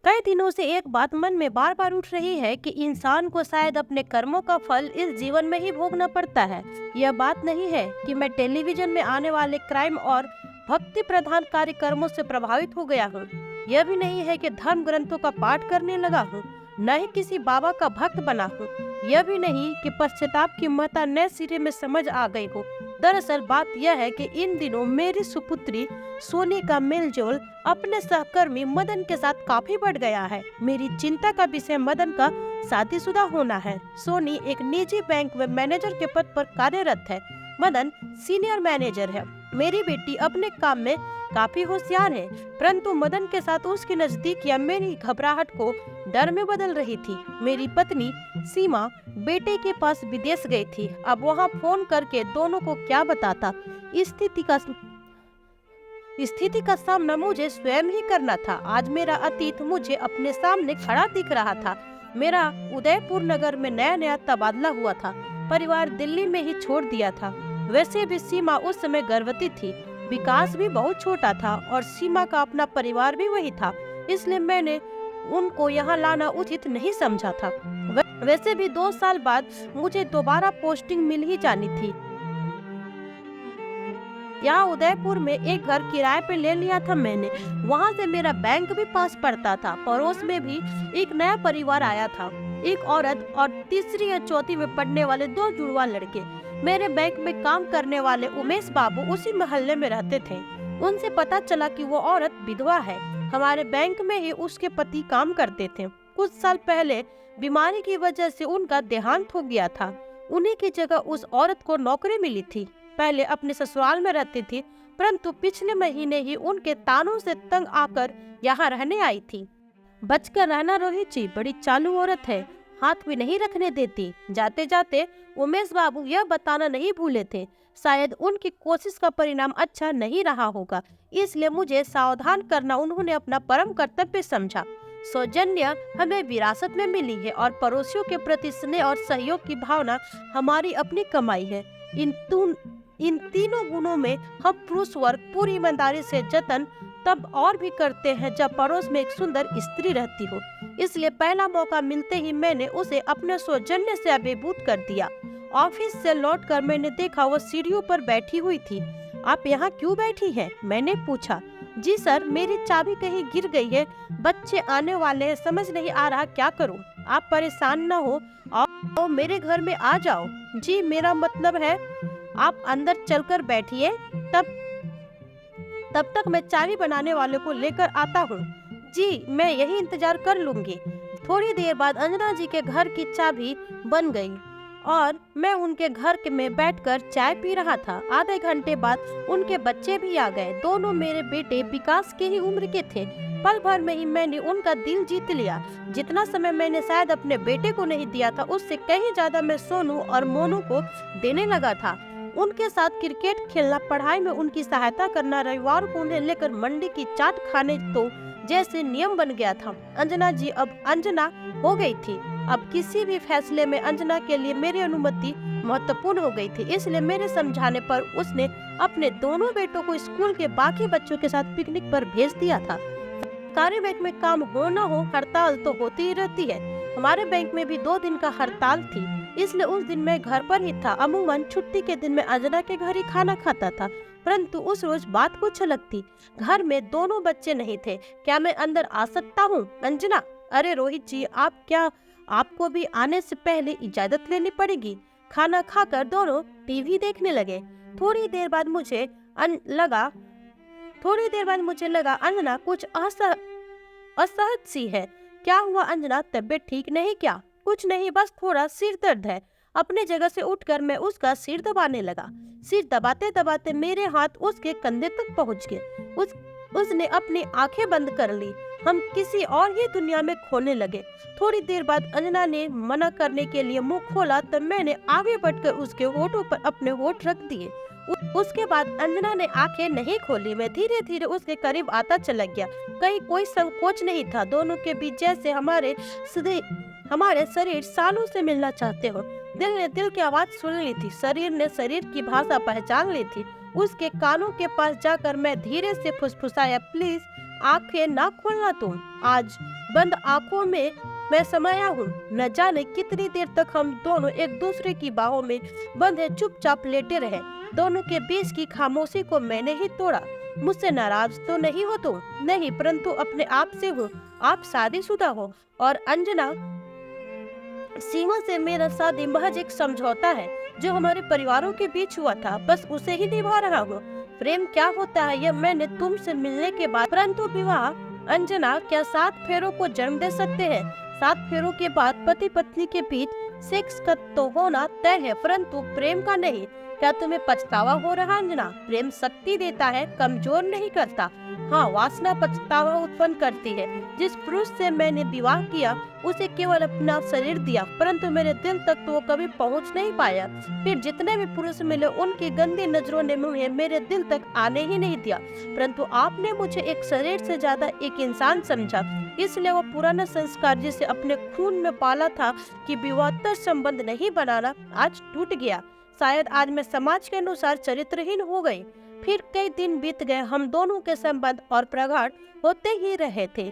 कई दिनों से एक बात मन में बार बार उठ रही है कि इंसान को शायद अपने कर्मों का फल इस जीवन में ही भोगना पड़ता है। यह बात नहीं है कि मैं टेलीविजन में आने वाले क्राइम और भक्ति प्रधान कार्यक्रमों से प्रभावित हो गया हूँ। यह भी नहीं है कि धर्म ग्रंथों का पाठ करने लगा हूँ, न ही किसी बाबा का भक्त बना हूँ। यह भी नहीं कि पश्चाताप की महत्ता नए सिरे में समझ आ गई हो। दरअसल बात यह है कि इन दिनों मेरी सुपुत्री सोनी का मेलजोल अपने सहकर्मी मदन के साथ काफी बढ़ गया है। मेरी चिंता का विषय मदन का शादीशुदा होना है। सोनी एक निजी बैंक में मैनेजर के पद पर कार्यरत है। मदन सीनियर मैनेजर है। मेरी बेटी अपने काम में काफी होशियार है, परंतु मदन के साथ उसकी नजदीकियां मेरी घबराहट को डर में बदल रही थी। मेरी पत्नी सीमा बेटे के पास विदेश गई थी। अब वहां फोन करके दोनों को क्या बताता। स्थिति का सामना मुझे स्वयं ही करना था। आज मेरा अतीत मुझे अपने सामने खड़ा दिख रहा था। मेरा उदयपुर नगर में नया नया तबादला हुआ था। परिवार दिल्ली में ही छोड़ दिया था। वैसे भी सीमा उस समय गर्भवती थी। विकास भी बहुत छोटा था और सीमा का अपना परिवार भी वही था, इसलिए मैंने उनको यहाँ लाना उचित नहीं समझा था। वैसे भी 2 साल बाद मुझे दोबारा पोस्टिंग मिल ही जानी थी। यहाँ उदयपुर में एक घर किराए पे ले लिया था मैंने। वहाँ से मेरा बैंक भी पास पड़ता था। पड़ोस में भी एक नया परिवार आया था, एक औरत और तीसरी या चौथी में पढ़ने वाले 2 जुड़वा लड़के। मेरे बैंक में काम करने वाले उमेश बाबू उसी मोहल्ले में रहते थे। उनसे पता चला कि वो औरत विधवा है। हमारे बैंक में ही उसके पति काम करते थे। कुछ साल पहले बीमारी की वजह से उनका देहांत हो गया था। उन्हीं की जगह उस औरत को नौकरी मिली थी। पहले अपने ससुराल में रहती थी, परंतु पिछले महीने ही उनके तानों से तंग आकर यहाँ रहने आई थी। बचकर रहना रोहित जी, बड़ी चालू औरत है, हाथ भी नहीं रखने देती। जाते जाते उमेश बाबू यह बताना नहीं भूले थे, शायद उनकी कोशिश का परिणाम अच्छा नहीं रहा होगा, इसलिए मुझे सावधान करना उन्होंने अपना परम कर्तव्य समझा। सौजन्य हमें विरासत में मिली है और पड़ोसियों के प्रति स्नेह और सहयोग की भावना हमारी अपनी कमाई है। इन तीनों गुणों में हम पुरुष वर्ग पूरी ईमानदारी से जतन तब और भी करते हैं जब पड़ोस में एक सुंदर स्त्री रहती हो। इसलिए पहला मौका मिलते ही मैंने उसे अपने सौजन्य से अभिभूत कर दिया। ऑफिस से लौटकर मैंने देखा वो सीढ़ियों पर बैठी हुई थी। आप यहाँ क्यों बैठी हैं? मैंने पूछा। जी सर, मेरी चाबी कहीं गिर गई है, बच्चे आने वाले हैं, समझ नहीं आ रहा क्या करूँ। आप परेशान न हो और मेरे घर में आ जाओ। जी, मेरा मतलब है आप अंदर चलकर बैठिए, तब तक मैं चाबी बनाने वाले को लेकर आता हूँ। जी, मैं यही इंतजार कर लूंगी। थोड़ी देर बाद अंजना जी के घर की चाबी बन गई और मैं उनके घर में बैठकर चाय पी रहा था। आधे घंटे बाद उनके बच्चे भी आ गए। दोनों मेरे बेटे विकास के ही उम्र के थे। पल भर में ही मैंने उनका दिल जीत लिया। जितना समय मैंने शायद अपने बेटे को नहीं दिया था, उससे कहीं ज्यादा मैं सोनू और मोनू को देने लगा था। उनके साथ क्रिकेट खेलना, पढ़ाई में उनकी सहायता करना, रविवार को उन्हें लेकर मंडी की चाट खाने तो जैसे नियम बन गया था। अंजना जी अब अंजना हो गई थी। अब किसी भी फैसले में अंजना के लिए मेरी अनुमति महत्वपूर्ण हो गई थी। इसलिए मेरे समझाने पर उसने अपने दोनों बेटों को स्कूल के बाकी बच्चों के साथ पिकनिक पर भेज दिया था। सरकारी बैंक में काम हो न हो, हड़ताल तो होती ही रहती है। हमारे बैंक में भी 2 दिन का हड़ताल थी, इसलिए उस दिन मैं घर पर ही था। अमूमन छुट्टी के दिन मैं अंजना के घर ही खाना खाता था, परंतु उस रोज बात कुछ अलग थी। घर में दोनों बच्चे नहीं थे। क्या मैं अंदर आ सकता हूँ? अंजना, अरे रोहित जी, आपको भी आने से पहले इजाजत लेनी पड़ेगी। खाना खाकर दोनों टीवी देखने लगे। थोड़ी देर बाद मुझे लगा अंजना कुछ असहज सी है। क्या हुआ अंजना, तबीयत ठीक नहीं क्या? कुछ नहीं, बस थोड़ा सिर दर्द है। अपने जगह से उठकर मैं उसका सिर दबाने लगा। सिर दबाते दबाते मेरे हाथ उसके कंधे तक पहुंच गए। उसने अपनी आंखें बंद कर ली। हम किसी और ही दुनिया में खोने लगे। थोड़ी देर बाद अंजना ने मना करने के लिए मुंह खोला, तब मैंने आगे बढ़कर उसके होठों पर अपने होठ रख दिए। उसके बाद अंजना ने आंखें नहीं खोली। मैं धीरे धीरे उसके करीब आता चला गया। कहीं कोई संकोच नहीं था। दोनों के बीच जैसे हमारे शरीर सालों से मिलना चाहते हो। दिल ने दिल की आवाज सुन ली थी, शरीर ने शरीर की भाषा पहचान ली थी। उसके कानों के पास जाकर मैं धीरे से फुसफुसाया, प्लीज आंखें ना खोलना तुम। आज बंद आंखों में मैं समाया हूँ। न जाने कितनी देर तक हम दोनों एक दूसरे की बाहों में बंधे चुपचाप लेटे रहे। दोनों के बीच की खामोशी को मैंने ही तोड़ा। मुझसे नाराज तो नहीं हो तुम? नहीं, परंतु अपने आप से हूँ। आप शादीशुदा हो और अंजना, सीमा से मेरा शादी महज एक समझौता है जो हमारे परिवारों के बीच हुआ था, बस उसे ही निभा रहा हूँ। प्रेम क्या होता है यह मैंने तुमसे मिलने के बाद, परंतु विवाह, अंजना, क्या 7 फेरों को जन्म दे सकते हैं? 7 फेरों के बाद पति पत्नी के बीच सेक्स का तो होना तय है, परंतु प्रेम का नहीं। क्या तुम्हें पछतावा हो रहा अंजना? प्रेम शक्ति देता है, कमजोर नहीं करता। हाँ, वासना पछतावा उत्पन्न करती है। जिस पुरुष से मैंने विवाह किया उसे केवल अपना शरीर दिया, परंतु मेरे दिल तक तो वो कभी पहुंच नहीं पाया। फिर जितने भी पुरुष मिले उनकी गंदी नजरों ने मुझे मेरे दिल तक आने ही नहीं दिया, परंतु आपने मुझे एक शरीर से ज्यादा एक इंसान समझा। इसलिए वो पुराना संस्कार जिसे अपने खून में पाला था कि विवाहेतर संबंध नहीं बनाना, आज टूट गया। शायद आज मैं समाज के अनुसार चरित्रहीन हो गई। फिर कई दिन बीत गए, हम दोनों के संबंध और प्रगाढ़ होते ही रहे थे।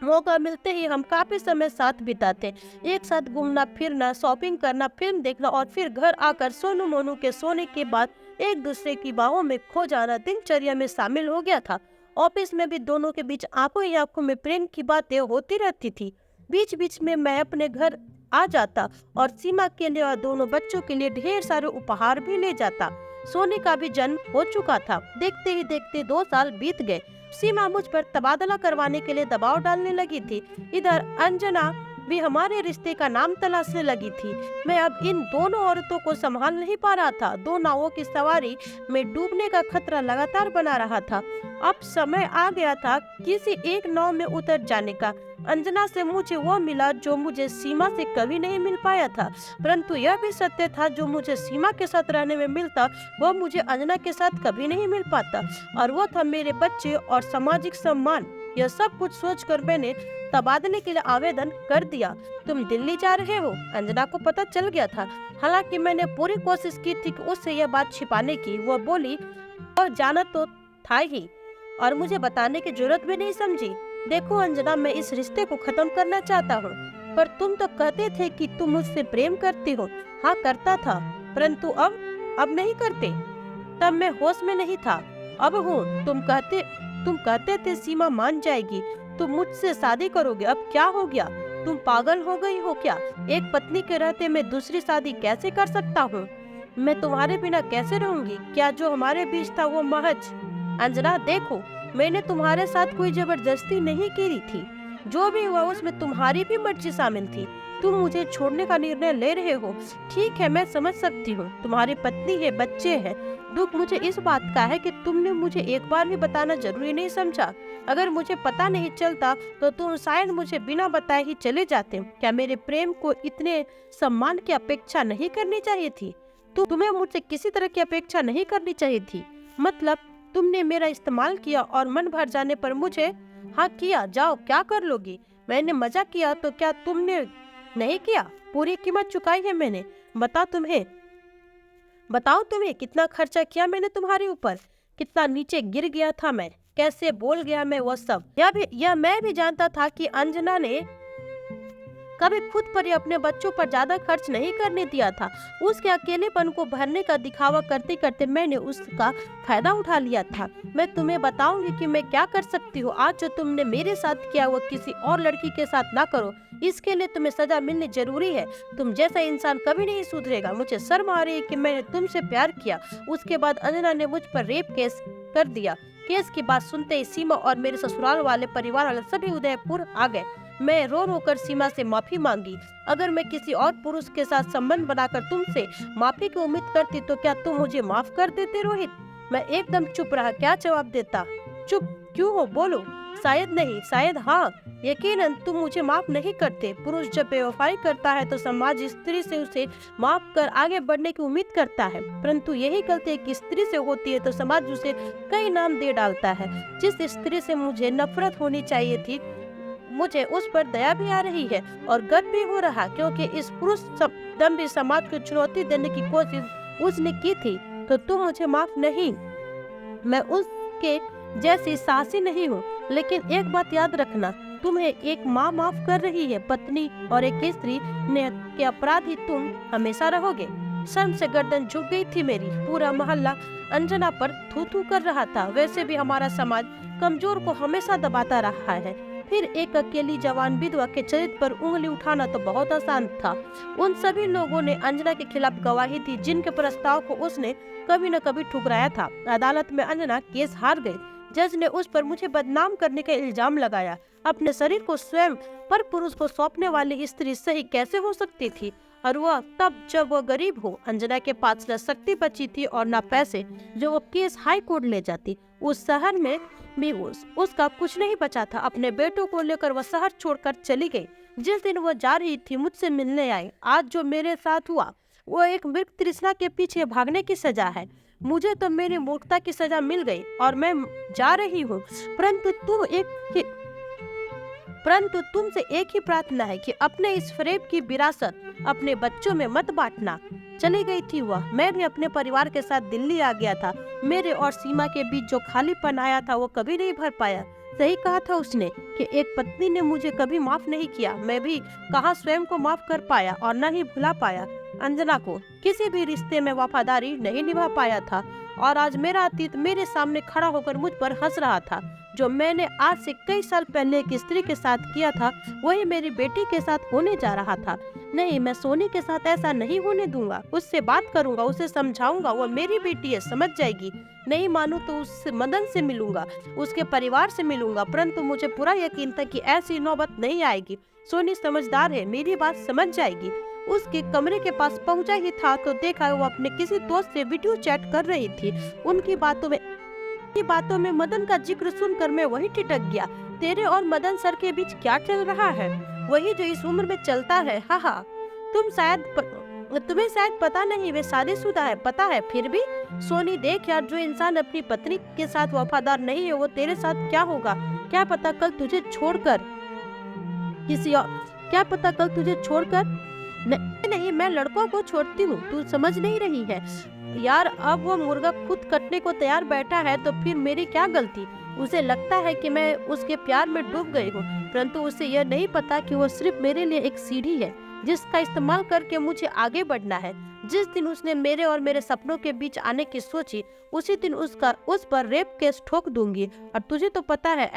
मौका मिलते ही हम काफी समय साथ बिताते, एक साथ घूमना फिरना, शॉपिंग करना, फिल्म देखना और फिर घर आकर सोनू मोनू के सोने के बाद एक दूसरे की बाहों में खो जाना दिनचर्या में शामिल हो गया था। ऑफिस में भी दोनों के बीच आंखों ही आंखों में प्रेम की बातें होती रहती थी। बीच बीच में मैं अपने घर आ जाता और सीमा के लिए और दोनों बच्चों के लिए ढेर सारे उपहार भी ले जाता। सोने का भी जन्म हो चुका था। देखते ही देखते 2 साल बीत गए। सीमा मुझ पर तबादला करवाने के लिए दबाव डालने लगी थी। इधर अंजना भी हमारे रिश्ते का नाम तलाशने लगी थी। मैं अब इन दोनों औरतों को संभाल नहीं पा रहा था। 2 नावों की सवारी में डूबने का खतरा लगातार बना रहा था। अब समय आ गया था किसी एक नाव में उतर जाने का। अंजना से मुझे वो मिला जो मुझे सीमा से कभी नहीं मिल पाया था, परंतु यह भी सत्य था जो मुझे सीमा के साथ रहने में मिलता वो मुझे अंजना के साथ कभी नहीं मिल पाता, और वो था मेरे बच्चे और सामाजिक सम्मान। यह सब कुछ सोचकर मैंने तबादले के लिए आवेदन कर दिया। तुम दिल्ली जा रहे हो? अंजना को पता चल गया था। हालांकि मैंने पूरी कोशिश की थी कि उससे यह बात छिपाने की। वो बोली और जाना तो था ही, और मुझे बताने की जरूरत भी नहीं समझी। देखो अंजना, मैं इस रिश्ते को खत्म करना चाहता हूँ, पर तुम तो कहते थे कि तुम मुझसे प्रेम करती हो। हाँ, करता था, परंतु अब नहीं करते। तब मैं होश में नहीं था, अब हूँ। तुम कहते थे सीमा मान जाएगी, तुम मुझसे शादी करोगे। अब क्या हो गया? तुम पागल हो गई हो क्या? एक पत्नी के रहते मैं दूसरी शादी कैसे कर सकता हूँ? मैं तुम्हारे बिना कैसे रहूंगी? क्या जो हमारे बीच था वो महज। अंजना देखो, मैंने तुम्हारे साथ कोई जबरदस्ती नहीं की थी। जो भी हुआ उसमें तुम्हारी भी मर्जी शामिल थी। तुम मुझे छोड़ने का निर्णय ले रहे हो। ठीक है, मैं समझ सकती हूँ, तुम्हारी पत्नी है, बच्चे हैं। दुख मुझे इस बात का है कि तुमने मुझे एक बार भी बताना जरूरी नहीं समझा। अगर मुझे पता नहीं चलता तो तुम शायद मुझे बिना बताए ही चले जाते। क्या मेरे प्रेम को इतने सम्मान की अपेक्षा नहीं करनी चाहिए थी? तुम्हें मुझसे किसी तरह की अपेक्षा नहीं करनी चाहिए थी। मतलब तुमने मेरा इस्तेमाल किया और मन भर जाने पर मुझे हाँ किया, जाओ क्या कर लोगी? मैंने मजा किया तो क्या तुमने नहीं किया? पूरी कीमत चुकाई है मैंने। बताओ तुम्हें कितना खर्चा किया मैंने तुम्हारे ऊपर, कितना नीचे गिर गया था मैं, कैसे बोल गया मैं, वो सब। यह मैं भी जानता था कि अंजना ने कभी खुद पर या अपने बच्चों पर ज्यादा खर्च नहीं करने दिया था। उसके अकेलेपन को भरने का दिखावा करते करते मैंने उसका फायदा उठा लिया था। मैं तुम्हें बताऊंगी कि मैं क्या कर सकती हूँ। आज जो तुमने मेरे साथ किया वो किसी और लड़की के साथ ना करो। इसके लिए तुम्हें सजा मिलनी जरूरी है। तुम जैसा इंसान कभी नहीं सुधरेगा। मुझे शर्म आ रही है कि मैंने तुमसे प्यार किया। उसके बाद अंजना ने मुझ पर रेप केस कर दिया। केस की बात सुनते ही सीमा और मेरे ससुराल वाले परिवार वाले सभी उदयपुर आ गए। मैं रो रो कर सीमा से माफी मांगी। अगर मैं किसी और पुरुष के साथ संबंध बनाकर तुमसे माफी की उम्मीद करती तो क्या तुम मुझे माफ कर देते रोहित? मैं एकदम चुप रहा। क्या जवाब देता? चुप क्यों हो, बोलो। शायद नहीं, शायद हाँ। यकीनन तुम मुझे माफ नहीं करते। पुरुष जब बेवफाई करता है तो समाज स्त्री से उसे माफ कर आगे बढ़ने की उम्मीद करता है, परंतु यही गलती एक स्त्री से होती है तो समाज उसे कई नाम दे डालता है। जिस स्त्री से मुझे नफरत होनी चाहिए थी, मुझे उस पर दया भी आ रही है और गर्व भी हो रहा, क्योंकि इस पुरुष दम्भी समाज को चुनौती देने की कोशिश उसने की थी। तो तुम मुझे माफ नहीं। मैं उसके जैसी साहसी नहीं हूँ, लेकिन एक बात याद रखना, तुम्हें एक माँ माफ कर रही है, पत्नी और एक स्त्री ने के अपराधी तुम हमेशा रहोगे। शर्म से गर्दन झुक गई थी मेरी। पूरा मोहल्ला अंजना पर थू थू कर रहा था। वैसे भी हमारा समाज कमजोर को हमेशा दबाता रहा है। फिर एक अकेली जवान विधवा के चरित्र पर उंगली उठाना तो बहुत आसान था। उन सभी लोगों ने अंजना के खिलाफ गवाही दी जिनके प्रस्ताव को उसने कभी न कभी ठुकराया था। अदालत में अंजना केस हार गई। जज ने उस पर मुझे बदनाम करने का इल्जाम लगाया। अपने शरीर को स्वयं पर पुरुष को सौंपने वाली स्त्री सही कैसे हो सकती थी, और वह तब जब वह गरीब हो। अंजना के पास न शक्ति बची थी और न पैसे जो वो केस हाई कोर्ट ले जाती। उस शहर में भी उसका कुछ नहीं बचा था। अपने बेटों को लेकर वह शहर छोड़कर चली गई। जिस दिन वो जा रही थी मुझसे मिलने आई। आज जो मेरे साथ हुआ वो एक मृग तृष्णा के पीछे भागने की सजा है। मुझे तो मेरी मूर्खता की सजा मिल गई और मैं जा रही हूँ, परंतु तुमसे एक ही प्रार्थना है कि अपने इस फरेब की विरासत अपने बच्चों में मत बांटना। चली गई थी वह। मैं भी अपने परिवार के साथ दिल्ली आ गया था। मेरे और सीमा के बीच जो खालीपन आया था वो कभी नहीं भर पाया। सही कहा था उसने कि एक पत्नी ने मुझे कभी माफ नहीं किया। मैं भी कहाँ स्वयं को माफ कर पाया और न ही भुला पाया। अंजना को किसी भी रिश्ते में वफादारी नहीं निभा पाया था और आज मेरा अतीत मेरे सामने खड़ा होकर मुझ पर हंस रहा था। जो मैंने आज से कई साल पहले एक स्त्री के साथ किया था वही मेरी बेटी के साथ होने जा रहा था। नहीं, मैं सोनी के साथ ऐसा नहीं होने दूंगा। उससे बात करूंगा, उसे समझाऊंगा। वो मेरी बेटी है, समझ जाएगी। नहीं मानू तो उससे मदन से मिलूंगा, उसके परिवार से मिलूंगा। परंतु मुझे पूरा यकीन था कि ऐसी नौबत नहीं आएगी। सोनी समझदार है, मेरी बात समझ जाएगी। उसके कमरे के पास पहुंचा ही था तो देखा वो अपने किसी दोस्त से वीडियो चैट कर रही थी। उनकी बातों में मदन का जिक्र सुनकर मैं वही ठिठक गया। तेरे और मदन सर के बीच क्या चल रहा है? वही जो इस उम्र में चलता है। हाँ, तुम्हें शायद पता नहीं, वे शादीशुदा है, पता है। फिर भी सोनी देख यार, जो इंसान अपनी पत्नी के साथ वफादार नहीं है वो तेरे साथ क्या होगा? क्या पता कल तुझे छोड़कर नहीं, मैं लड़कों को छोड़ती हूँ, तू समझ नहीं रही है यार। अब वो मुर्गा खुद कटने को तैयार बैठा है तो फिर मेरी क्या गलती? उसे लगता है कि मैं उसके प्यार में डूब गई हूँ, परंतु उसे यह नहीं पता कि वो सिर्फ मेरे लिए एक सीढ़ी है जिसका इस्तेमाल करके मुझे आगे बढ़ना है। जिस दिन उसने मेरे और मेरे सपनों के बीच आने की सोची उसी दिन उस पर रेप केस ठोक दूंगी। और तुझे तो पता है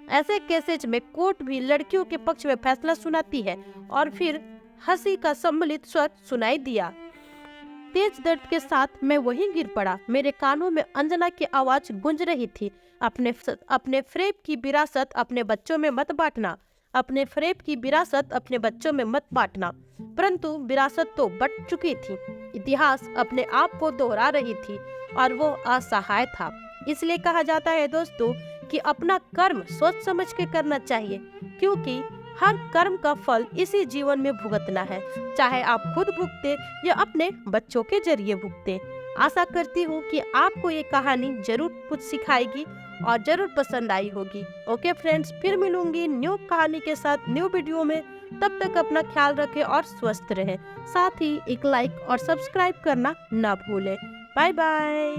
ऐसे केसेज में कोर्ट भी लड़कियों के पक्ष में फैसला सुनाती है। और फिर हंसी का सम्मिलित स्वर सुनाई दिया। तेज दर्द के साथ मैं वहीं गिर पड़ा। मेरे कानों में अंजना की आवाज गूंज रही थी, अपने फरेब की विरासत अपने बच्चों में मत बांटना, अपने फरेब की विरासत अपने बच्चों में मत बांटना। परंतु विरासत तो बट चुकी थी। इतिहास अपने आप को दोहरा रही थी और वो असहाय था। इसलिए कहा जाता है दोस्तों कि अपना कर्म सोच समझ के करना चाहिए, क्योंकि हर कर्म का फल इसी जीवन में भुगतना है, चाहे आप खुद भुगते या अपने बच्चों के जरिए भुगते। आशा करती हूँ कि आपको ये कहानी जरूर कुछ सिखाएगी और जरूर पसंद आई होगी। ओके फ्रेंड्स, फिर मिलूंगी न्यू कहानी के साथ न्यू वीडियो में। तब तक अपना ख्याल रखें और स्वस्थ रहें। साथ ही एक लाइक और सब्सक्राइब करना ना भूलें। Bye bye.